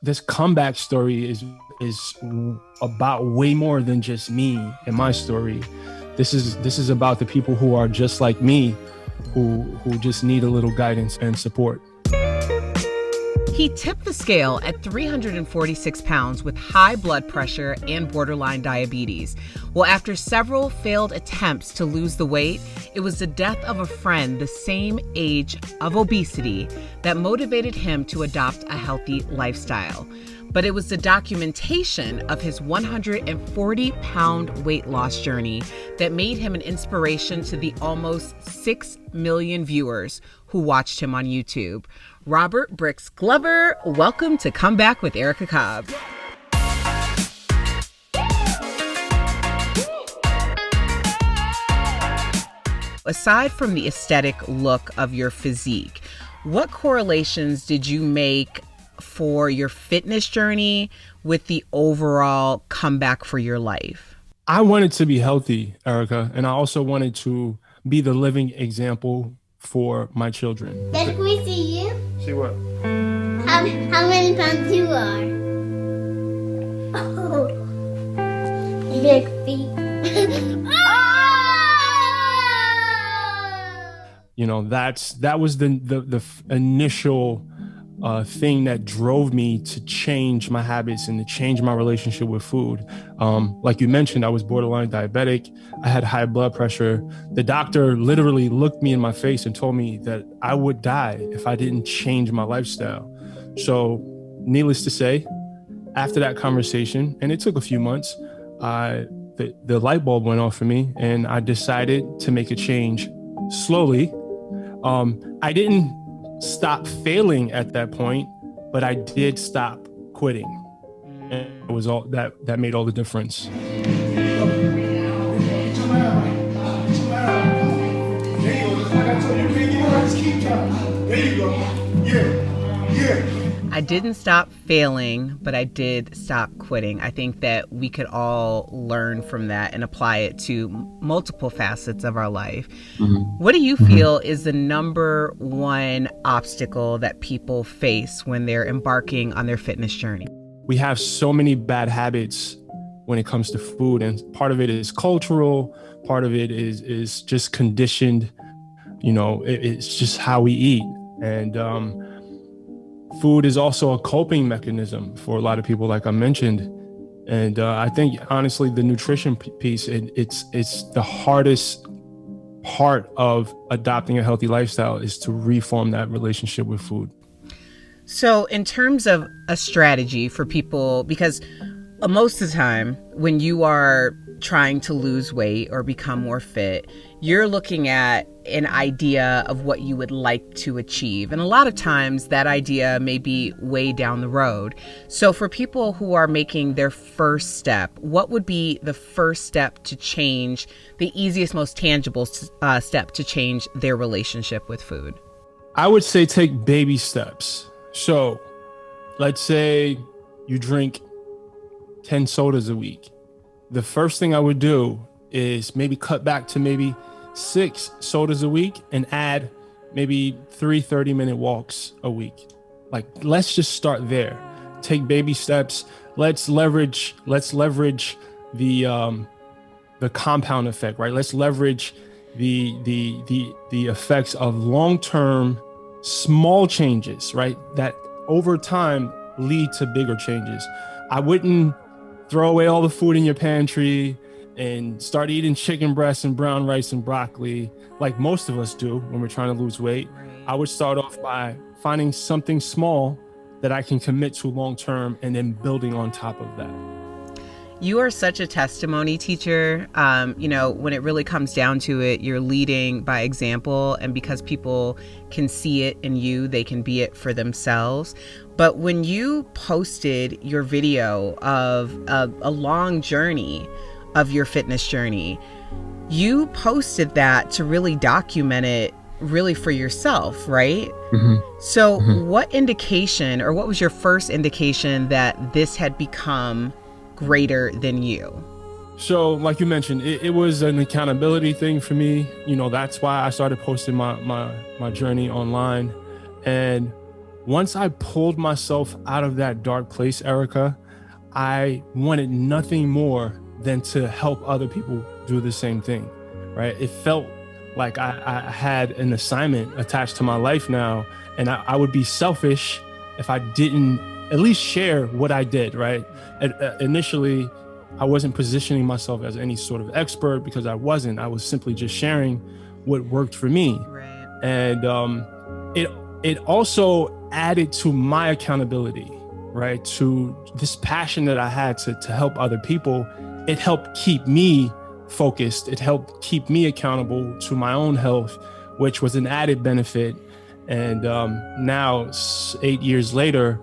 this comeback story is about way more than just me and my story. This is about the people who are just like me, who just need a little guidance and support. He tipped the scale at 346 pounds with high blood pressure and borderline diabetes. Well, after several failed attempts to lose the weight, it was the death of a friend the same age of obesity that motivated him to adopt a healthy lifestyle. But it was the documentation of his 140-pound weight loss journey that made him an inspiration to the almost 6 million viewers who watched him on YouTube. Robert Brix Glover, welcome to Come Back with Erica Cobb. Aside from the aesthetic look of your physique, what correlations did you make for your fitness journey with the overall comeback for your life? I wanted to be healthy, Erica, and I also wanted to be the living example for my children. Dad, can we see you? See what? How many pounds you are? Oh, big feet. You know, that was the initial thing that drove me to change my habits and to change my relationship with food. Like you mentioned, I was borderline diabetic. I had high blood pressure. The doctor literally looked me in my face and told me that I would die if I didn't change my lifestyle. So needless to say, after that conversation, and it took a few months, the light bulb went off for me and I decided to make a change slowly. I didn't stop failing at that point, but I did stop quitting. And it was all that made all the difference. I didn't stop failing, but I did stop quitting. I think that we could all learn from that and apply it to multiple facets of our life. Mm-hmm. What do you feel is the number one obstacle that people face when they're embarking on their fitness journey? We have so many bad habits when it comes to food, and part of it is cultural, part of it is just conditioned. You know, it's just how we eat. And food is also a coping mechanism for a lot of people, like I mentioned. And I think, honestly, the nutrition piece, it's the hardest part of adopting a healthy lifestyle is to reform that relationship with food. So in terms of a strategy for people, because most of the time when you are trying to lose weight or become more fit, you're looking at an idea of what you would like to achieve. And a lot of times that idea may be way down the road. So for people who are making their first step, what would be the first step to change, the easiest, most tangible step to change their relationship with food? I would say take baby steps. So let's say you drink 10 sodas a week. The first thing I would do is maybe cut back to maybe 6 sodas a week and add maybe 3 30-minute walks a week. Like, let's just start there. Take baby steps. Let's leverage the compound effect, right? Let's leverage the effects of long-term small changes, right? That over time lead to bigger changes. I wouldn't throw away all the food in your pantry and start eating chicken breasts and brown rice and broccoli like most of us do when we're trying to lose weight. Right. I would start off by finding something small that I can commit to long term and then building on top of that. You are such a testimony, teacher. When it really comes down to it, you're leading by example, and because people can see it in you, they can be it for themselves. But when you posted your video of a long journey of your fitness journey, you posted that to really document it really for yourself, right? Mm-hmm. So what indication, or what was your first indication that this had become greater than you? So like you mentioned, it was an accountability thing for me. You know, that's why I started posting my journey online. And once I pulled myself out of that dark place, Erica, I wanted nothing more than to help other people do the same thing, right? It felt like I had an assignment attached to my life now, and I would be selfish if I didn't at least share what I did, right? Initially, I wasn't positioning myself as any sort of expert because I wasn't. I was simply just sharing what worked for me. Right. And it also added to my accountability, right? To this passion that I had to help other people. It helped keep me focused. It helped keep me accountable to my own health, which was an added benefit. And now, 8 years later,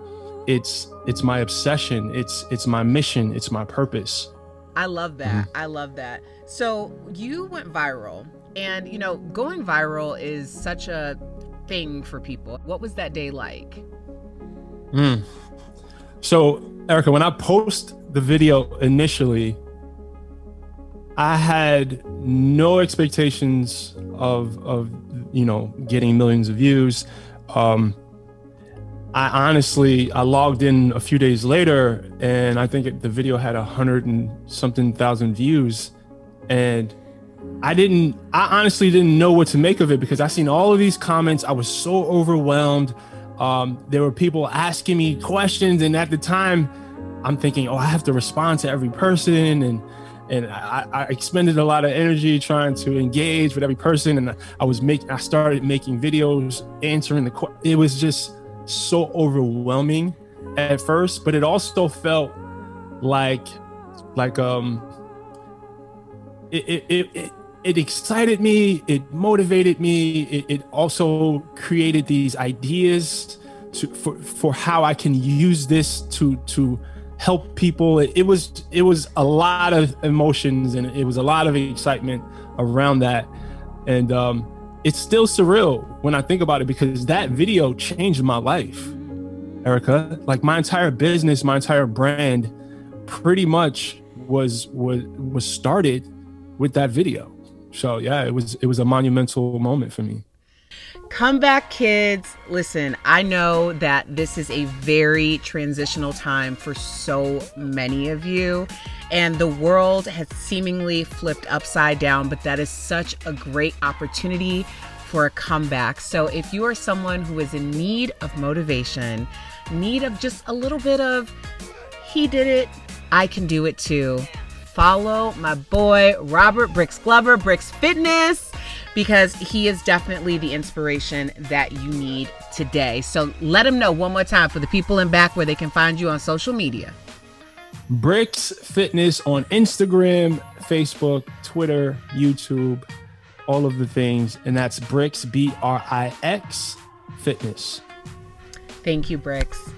it's my obsession. It's my mission. It's my purpose. I love that. I love that. So you went viral, and you know, going viral is such a thing for people. What was that day like? So, Erica, when I post the video initially, I had no expectations of getting millions of views. I logged in a few days later, and I think the video had 100 and something thousand views, and I honestly didn't know what to make of it because I seen all of these comments. I was so overwhelmed. There were people asking me questions, and at the time, I'm thinking, I have to respond to every person, and I expended a lot of energy trying to engage with every person, and I started making videos answering it was just so overwhelming at first, but it also felt like it excited me, it motivated me, it also created these ideas for how I can use this to help people. It was a lot of emotions, and it was a lot of excitement around that, and it's still surreal when I think about it because that video changed my life, Erica. Like my entire business, my entire brand pretty much was started with that video. So yeah, it was a monumental moment for me. Come back, kids. Listen, I know that this is a very transitional time for so many of you, and the world has seemingly flipped upside down, but that is such a great opportunity for a comeback. So if you are someone who is in need of motivation, need of just a little bit of, he did it, I can do it too, follow my boy, Robert Brix Glover, Brix Fitness, because he is definitely the inspiration that you need today. So let him know one more time for the people in back where they can find you on social media. Brix Fitness on Instagram, Facebook, Twitter, YouTube, all of the things. And that's Brix, Brix Fitness. Thank you, Brix.